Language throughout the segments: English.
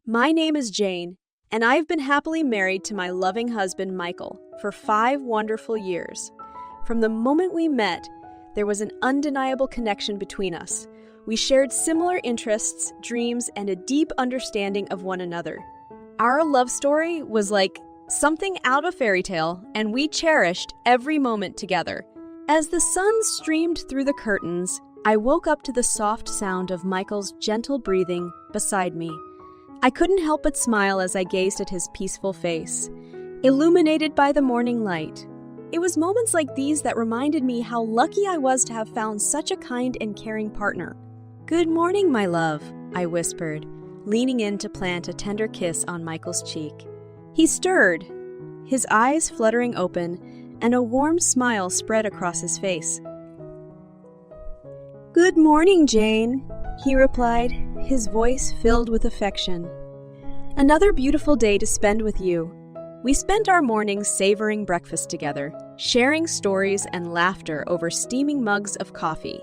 My name is Jane, and I've been happily married to my loving husband, Michael, for 5 wonderful years. From the moment we met, there was an undeniable connection between us. We shared similar interests, dreams, and a deep understanding of one another. Our love story was like something out of a fairy tale, and we cherished every moment together. As the sun streamed through the curtains, I woke up to the soft sound of Michael's gentle breathing beside me. I couldn't help but smile as I gazed at his peaceful face, illuminated by the morning light. It was moments like these that reminded me how lucky I was to have found such a kind and caring partner. "Good morning, my love," I whispered, leaning in to plant a tender kiss on Michael's cheek. He stirred, his eyes fluttering open, and a warm smile spread across his face. "Good morning, Jane," he replied, his voice filled with affection. "Another beautiful day to spend with you." We spent our mornings savoring breakfast together, sharing stories and laughter over steaming mugs of coffee.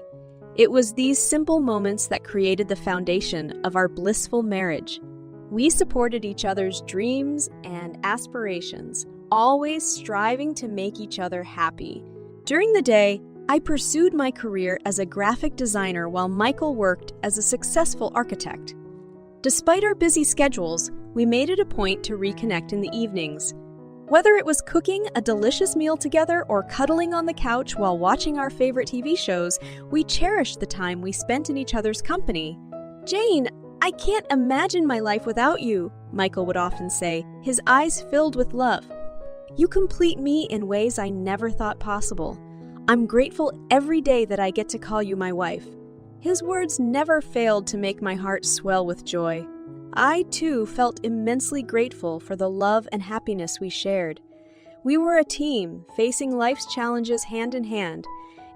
It was these simple moments that created the foundation of our blissful marriage. We supported each other's dreams and aspirations, always striving to make each other happy. During the day, I pursued my career as a graphic designer while Michael worked as a successful architect. Despite our busy schedules, we made it a point to reconnect in the evenings. Whether it was cooking a delicious meal together or cuddling on the couch while watching our favorite TV shows, we cherished the time we spent in each other's company. "Jane, I can't imagine my life without you," Michael would often say, his eyes filled with love. "You complete me in ways I never thought possible. I'm grateful every day that I get to call you my wife." His words never failed to make my heart swell with joy. I, too, felt immensely grateful for the love and happiness we shared. We were a team, facing life's challenges hand in hand,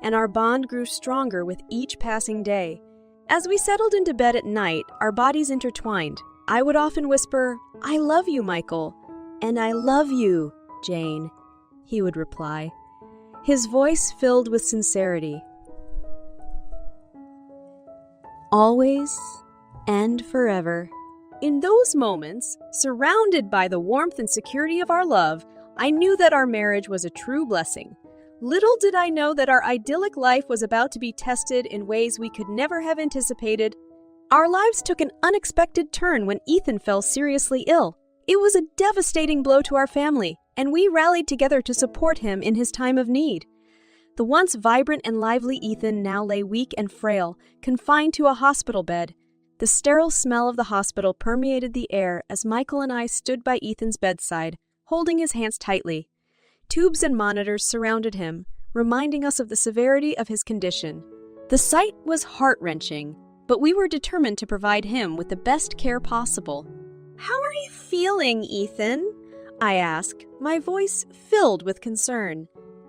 and our bond grew stronger with each passing day. As we settled into bed at night, our bodies intertwined. I would often whisper, "I love you, Michael," and "I love you, Jane," he would reply, his voice filled with sincerity. Always and forever. In those moments, surrounded by the warmth and security of our love, I knew that our marriage was a true blessing. Little did I know that our idyllic life was about to be tested in ways we could never have anticipated. Our lives took an unexpected turn when Ethan fell seriously ill. It was a devastating blow to our family, and we rallied together to support him in his time of need. The once vibrant and lively Ethan now lay weak and frail, confined to a hospital bed. The sterile smell of the hospital permeated the air as Michael and I stood by Ethan's bedside, holding his hands tightly. Tubes and monitors surrounded him, reminding us of the severity of his condition. The sight was heart-wrenching, but we were determined to provide him with the best care possible. "How are you feeling, Ethan?" I asked, my voice filled with concern.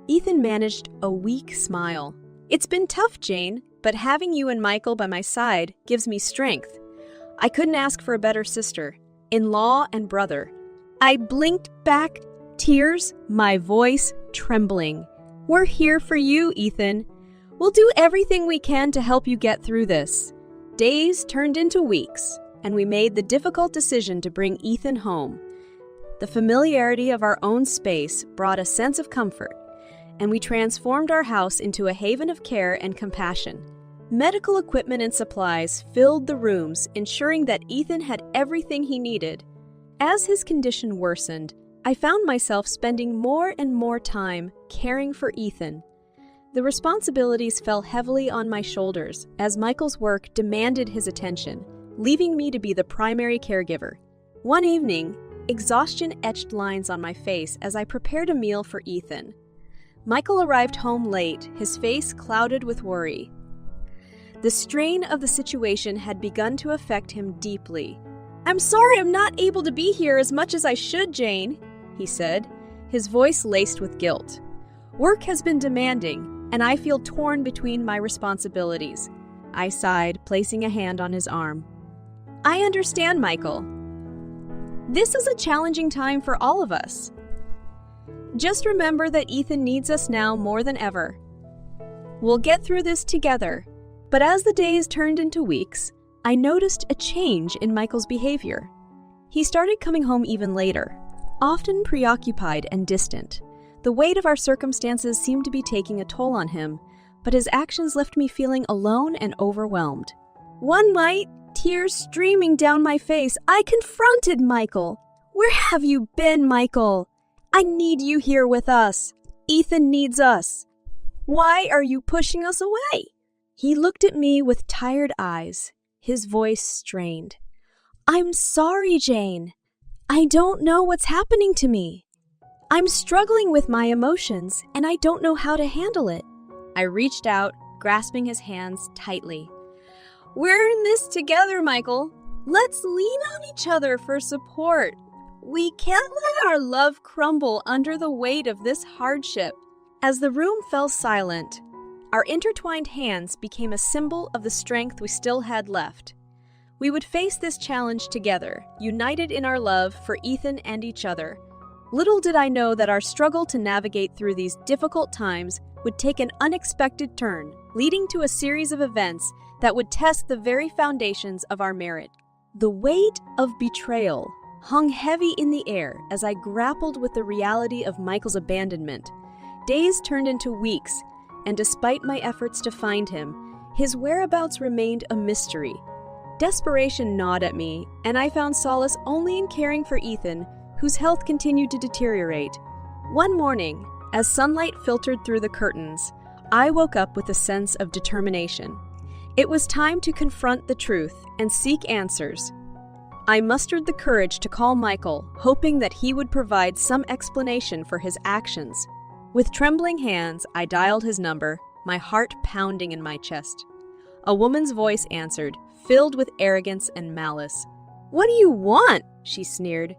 Ethan managed a weak smile. "It's been tough, Jane, but having you and Michael by my side gives me strength. I couldn't ask for a better sister, in-law, and brother." I blinked back, tears, my voice trembling. "We're here for you, Ethan. We'll do everything we can to help you get through this." Days turned into weeks, and we made the difficult decision to bring Ethan home. The familiarity of our own space brought a sense of comfort, and we transformed our house into a haven of care and compassion. Medical equipment and supplies filled the rooms, ensuring that Ethan had everything he needed. As his condition worsened, I found myself spending more and more time caring for Ethan. The responsibilities fell heavily on my shoulders as Michael's work demanded his attention, leaving me to be the primary caregiver. One evening, exhaustion etched lines on my face as I prepared a meal for Ethan. Michael arrived home late, his face clouded with worry. The strain of the situation had begun to affect him deeply. "I'm sorry I'm not able to be here as much as I should, Jane," he said, his voice laced with guilt. "Work has been demanding, and I feel torn between my responsibilities." I sighed, placing a hand on his arm. "I understand, Michael. This is a challenging time for all of us. Just remember that Ethan needs us now more than ever. We'll get through this together." But as the days turned into weeks, I noticed a change in Michael's behavior. He started coming home even later, often preoccupied and distant. The weight of our circumstances seemed to be taking a toll on him, but his actions left me feeling alone and overwhelmed. One night, tears streaming down my face, I confronted Michael. "Where have you been, Michael? I need you here with us. Ethan needs us. Why are you pushing us away?" He looked at me with tired eyes, his voice strained. "I'm sorry, Jane. I don't know what's happening to me. I'm struggling with my emotions, and I don't know how to handle it." I reached out, grasping his hands tightly. "We're in this together, Michael. Let's lean on each other for support. We can't let our love crumble under the weight of this hardship." As the room fell silent, our intertwined hands became a symbol of the strength we still had left. We would face this challenge together, united in our love for Ethan and each other. Little did I know that our struggle to navigate through these difficult times would take an unexpected turn, leading to a series of events that would test the very foundations of our marriage. The weight of betrayal hung heavy in the air as I grappled with the reality of Michael's abandonment. Days turned into weeks, and despite my efforts to find him, his whereabouts remained a mystery. Desperation gnawed at me, and I found solace only in caring for Ethan, whose health continued to deteriorate. One morning, as sunlight filtered through the curtains, I woke up with a sense of determination. It was time to confront the truth and seek answers. I mustered the courage to call Michael, hoping that he would provide some explanation for his actions. With trembling hands, I dialed his number, my heart pounding in my chest. A woman's voice answered, filled with arrogance and malice. "What do you want?" she sneered.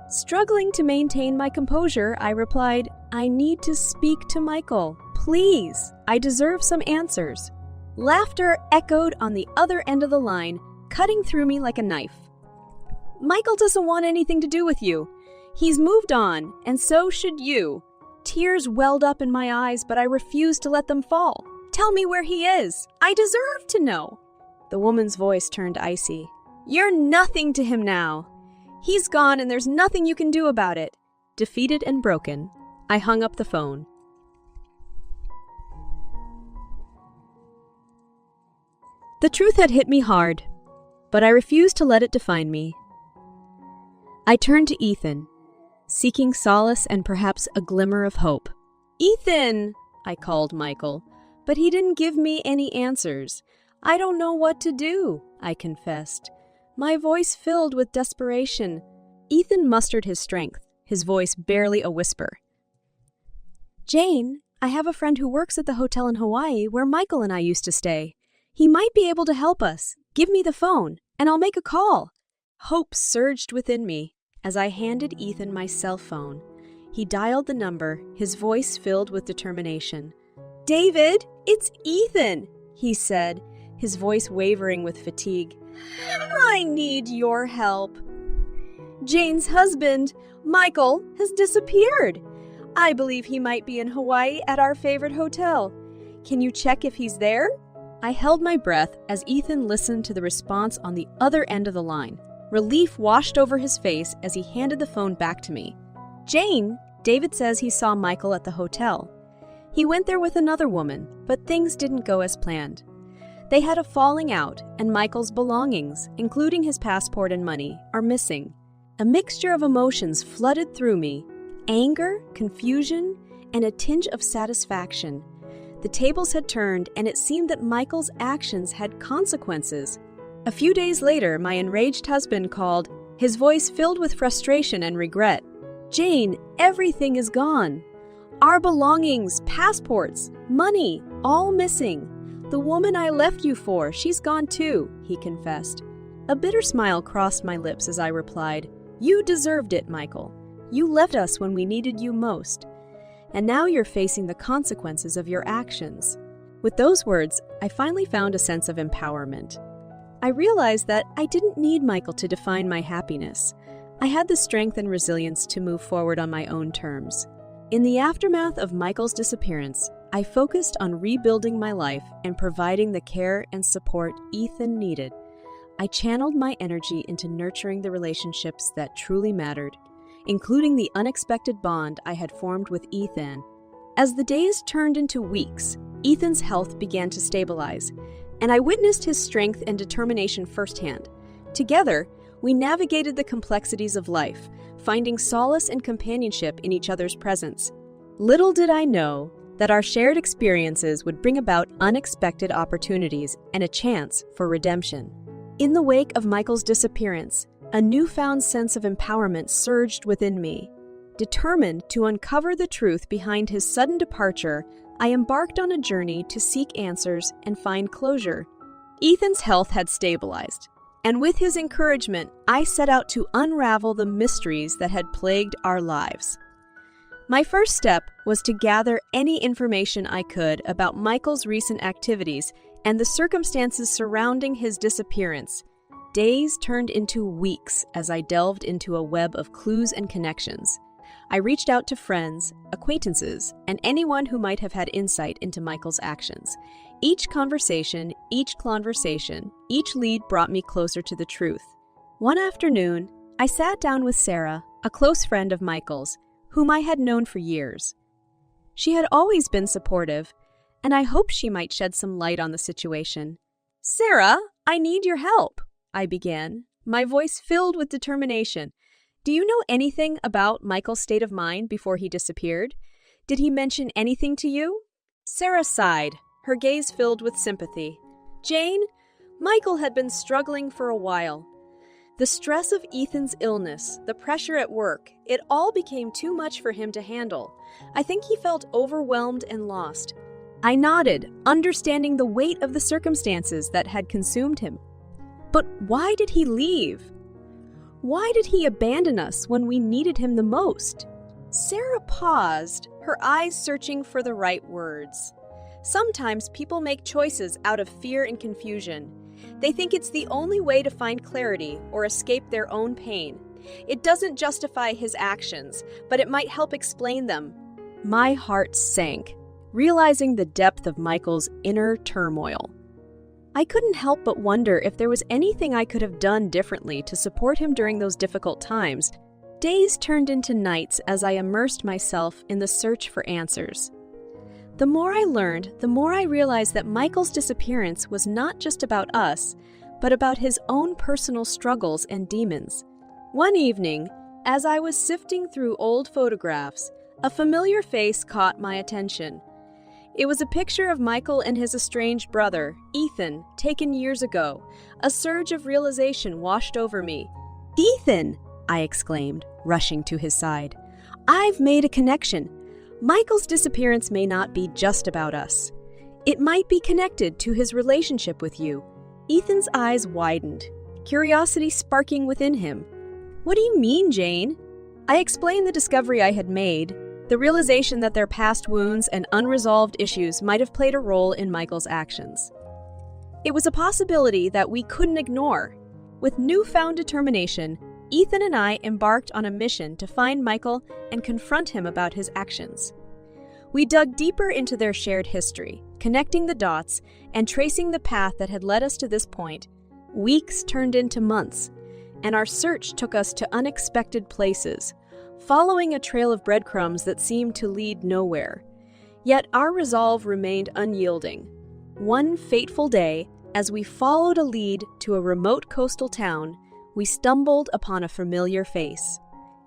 Struggling to maintain my composure, I replied, "I need to speak to Michael. Please, I deserve some answers." Laughter echoed on the other end of the line, cutting through me like a knife. "Michael doesn't want anything to do with you. He's moved on, and so should you." Tears welled up in my eyes, but I refused to let them fall. "Tell me where he is. I deserve to know." The woman's voice turned icy. "You're nothing to him now. He's gone and there's nothing you can do about it." Defeated and broken, I hung up the phone. The truth had hit me hard, but I refused to let it define me. I turned to Ethan, seeking solace and perhaps a glimmer of hope. "Ethan!" I called Michael, but he didn't give me any answers. "I don't know what to do," I confessed, my voice filled with desperation. Ethan mustered his strength, his voice barely a whisper. "Jane, I have a friend who works at the hotel in Hawaii where Michael and I used to stay. He might be able to help us. Give me the phone, and I'll make a call." Hope surged within me as I handed Ethan my cell phone. He dialed the number, his voice filled with determination. "David, it's Ethan," he said, his voice wavering with fatigue. "I need your help. Jane's husband, Michael, has disappeared. I believe he might be in Hawaii at our favorite hotel. Can you check if he's there?" I held my breath as Ethan listened to the response on the other end of the line. Relief washed over his face as he handed the phone back to me. "Jane, David says he saw Michael at the hotel. He went there with another woman, but things didn't go as planned. They had a falling out, and Michael's belongings, including his passport and money, are missing." A mixture of emotions flooded through me: anger, confusion, and a tinge of satisfaction. The tables had turned, and it seemed that Michael's actions had consequences. A few days later, my enraged husband called, his voice filled with frustration and regret. "Jane, everything is gone. Our belongings, passports, money, all missing. The woman I left you for, she's gone too," he confessed. A bitter smile crossed my lips as I replied, "You deserved it, Michael. You left us when we needed you most. And now you're facing the consequences of your actions." With those words, I finally found a sense of empowerment. I realized that I didn't need Michael to define my happiness. I had the strength and resilience to move forward on my own terms. In the aftermath of Michael's disappearance, I focused on rebuilding my life and providing the care and support Ethan needed. I channeled my energy into nurturing the relationships that truly mattered, including the unexpected bond I had formed with Ethan. As the days turned into weeks, Ethan's health began to stabilize, and I witnessed his strength and determination firsthand. Together, we navigated the complexities of life, finding solace and companionship in each other's presence. Little did I know that our shared experiences would bring about unexpected opportunities and a chance for redemption. In the wake of Michael's disappearance, a newfound sense of empowerment surged within me. Determined to uncover the truth behind his sudden departure, I embarked on a journey to seek answers and find closure. Ethan's health had stabilized, and with his encouragement, I set out to unravel the mysteries that had plagued our lives. My first step was to gather any information I could about Michael's recent activities and the circumstances surrounding his disappearance. Days turned into weeks as I delved into a web of clues and connections. I reached out to friends, acquaintances, and anyone who might have had insight into Michael's actions. Each conversation, each lead brought me closer to the truth. One afternoon, I sat down with Sarah, a close friend of Michael's, whom I had known for years. She had always been supportive, and I hoped she might shed some light on the situation. "Sarah, I need your help," I began, my voice filled with determination. "Do you know anything about Michael's state of mind before he disappeared? Did he mention anything to you?" Sarah sighed, her gaze filled with sympathy. "Jane, Michael had been struggling for a while. The stress of Ethan's illness, the pressure at work, it all became too much for him to handle. I think he felt overwhelmed and lost." I nodded, understanding the weight of the circumstances that had consumed him. "But why did he leave? Why did he abandon us when we needed him the most?" Sarah paused, her eyes searching for the right words. "Sometimes people make choices out of fear and confusion. They think it's the only way to find clarity or escape their own pain. It doesn't justify his actions, but it might help explain them." My heart sank, realizing the depth of Michael's inner turmoil. I couldn't help but wonder if there was anything I could have done differently to support him during those difficult times. Days turned into nights as I immersed myself in the search for answers. The more I learned, the more I realized that Michael's disappearance was not just about us, but about his own personal struggles and demons. One evening, as I was sifting through old photographs, a familiar face caught my attention. It was a picture of Michael and his estranged brother, Ethan, taken years ago. A surge of realization washed over me. "Ethan!" I exclaimed, rushing to his side. "I've made a connection. Michael's disappearance may not be just about us. It might be connected to his relationship with you." Ethan's eyes widened, curiosity sparking within him. "What do you mean, Jane?" I explained the discovery I had made, the realization that their past wounds and unresolved issues might have played a role in Michael's actions. It was a possibility that we couldn't ignore. With newfound determination, Ethan and I embarked on a mission to find Michael and confront him about his actions. We dug deeper into their shared history, connecting the dots and tracing the path that had led us to this point. Weeks turned into months, and our search took us to unexpected places, following a trail of breadcrumbs that seemed to lead nowhere. Yet our resolve remained unyielding. One fateful day, as we followed a lead to a remote coastal town, we stumbled upon a familiar face.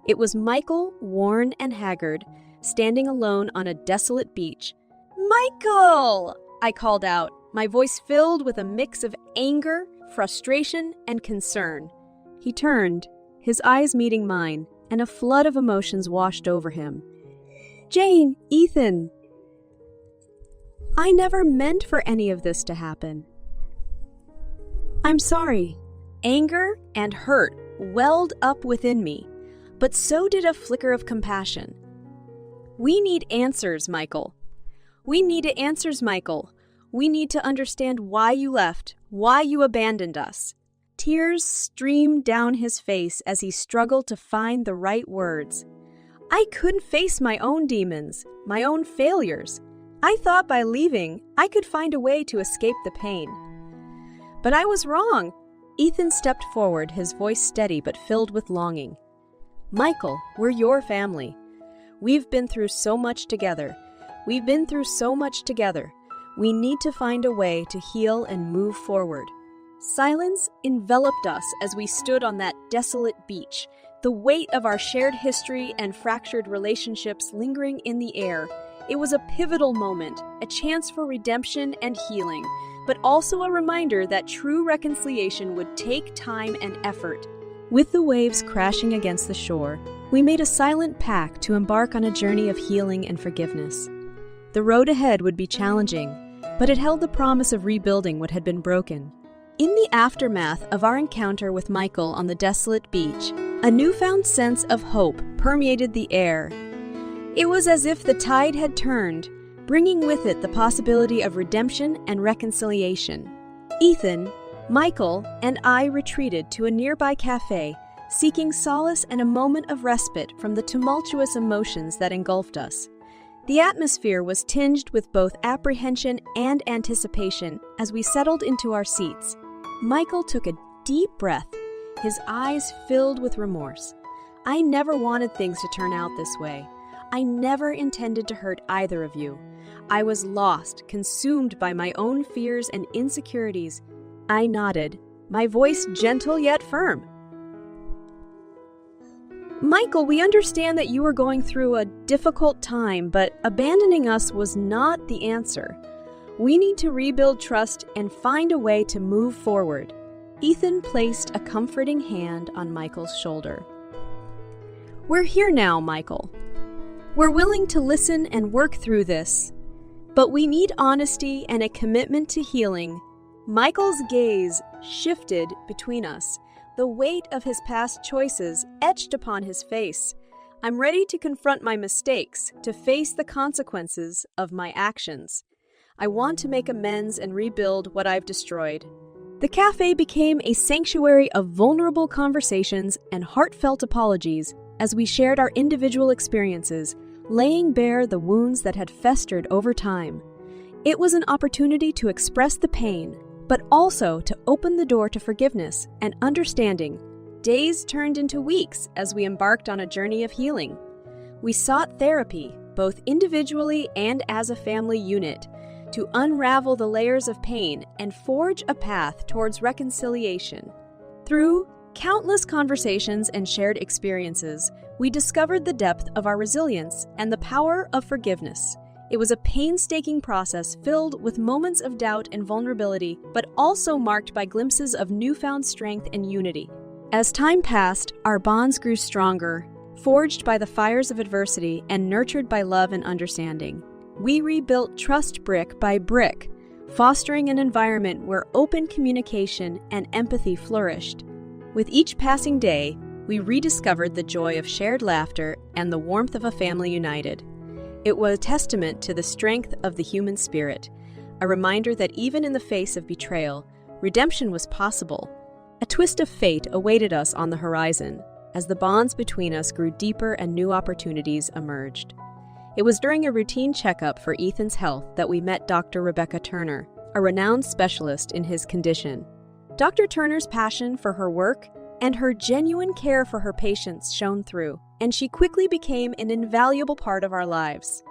It was Michael, worn and haggard, standing alone on a desolate beach. "Michael!" I called out, my voice filled with a mix of anger, frustration, and concern. He turned, his eyes meeting mine, and a flood of emotions washed over him. "Jane, Ethan, I never meant for any of this to happen. I'm sorry." Anger and hurt welled up within me, but so did a flicker of compassion. "We need answers, Michael. We need answers, Michael. We need to understand why you left, why you abandoned us." Tears streamed down his face as he struggled to find the right words. I couldn't face my own demons, my own failures. I thought by leaving, I could find a way to escape the pain. But I was wrong. Ethan stepped forward, his voice steady but filled with longing. Michael, we're your family. We've been through so much together. We need to find a way to heal and move forward. Silence enveloped us as we stood on that desolate beach, the weight of our shared history and fractured relationships lingering in the air. It was a pivotal moment, a chance for redemption and healing, but also a reminder that true reconciliation would take time and effort. With the waves crashing against the shore, we made a silent pact to embark on a journey of healing and forgiveness. The road ahead would be challenging, but it held the promise of rebuilding what had been broken. In the aftermath of our encounter with Michael on the desolate beach, a newfound sense of hope permeated the air. It was as if the tide had turned, bringing with it the possibility of redemption and reconciliation. Ethan, Michael, and I retreated to a nearby cafe, seeking solace and a moment of respite from the tumultuous emotions that engulfed us. The atmosphere was tinged with both apprehension and anticipation as we settled into our seats. Michael took a deep breath, his eyes filled with remorse. I never wanted things to turn out this way. I never intended to hurt either of you. I was lost, consumed by my own fears and insecurities. I nodded, my voice gentle yet firm. Michael, we understand that you are going through a difficult time, but abandoning us was not the answer. We need to rebuild trust and find a way to move forward. Ethan placed a comforting hand on Michael's shoulder. We're here now, Michael. We're willing to listen and work through this, but we need honesty and a commitment to healing. Michael's gaze shifted between us, the weight of his past choices etched upon his face. I'm ready to confront my mistakes, to face the consequences of my actions. I want to make amends and rebuild what I've destroyed. The cafe became a sanctuary of vulnerable conversations and heartfelt apologies as we shared our individual experiences, laying bare the wounds that had festered over time. It was an opportunity to express the pain, but also to open the door to forgiveness and understanding. Days turned into weeks as we embarked on a journey of healing. We sought therapy, both individually and as a family unit, to unravel the layers of pain and forge a path towards reconciliation. Through countless conversations and shared experiences, we discovered the depth of our resilience and the power of forgiveness. It was a painstaking process filled with moments of doubt and vulnerability, but also marked by glimpses of newfound strength and unity. As time passed, our bonds grew stronger, forged by the fires of adversity and nurtured by love and understanding. We rebuilt trust brick by brick, fostering an environment where open communication and empathy flourished. With each passing day, we rediscovered the joy of shared laughter and the warmth of a family united. It was a testament to the strength of the human spirit, a reminder that even in the face of betrayal, redemption was possible. A twist of fate awaited us on the horizon as the bonds between us grew deeper and new opportunities emerged. It was during a routine checkup for Ethan's health that we met Dr. Rebecca Turner, a renowned specialist in his condition. Dr. Turner's passion for her work and her genuine care for her patients shone through, and she quickly became an invaluable part of our lives.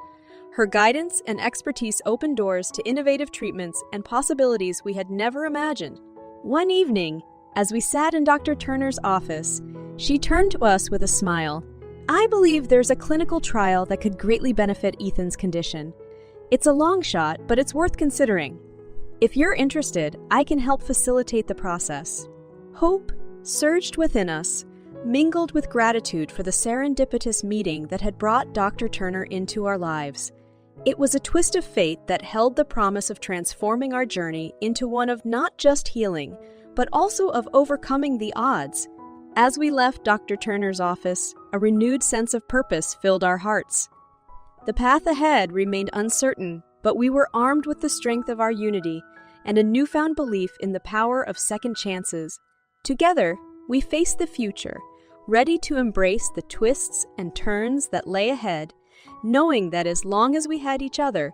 Her guidance and expertise opened doors to innovative treatments and possibilities we had never imagined. One evening, as we sat in Dr. Turner's office, she turned to us with a smile. I believe there's a clinical trial that could greatly benefit Ethan's condition. It's a long shot, but it's worth considering. If you're interested, I can help facilitate the process. Hope surged within us, mingled with gratitude for the serendipitous meeting that had brought Dr. Turner into our lives. It was a twist of fate that held the promise of transforming our journey into one of not just healing, but also of overcoming the odds. As we left Dr. Turner's office, a renewed sense of purpose filled our hearts. The path ahead remained uncertain, but we were armed with the strength of our unity and a newfound belief in the power of second chances. Together, we faced the future, ready to embrace the twists and turns that lay ahead, knowing that as long as we had each other,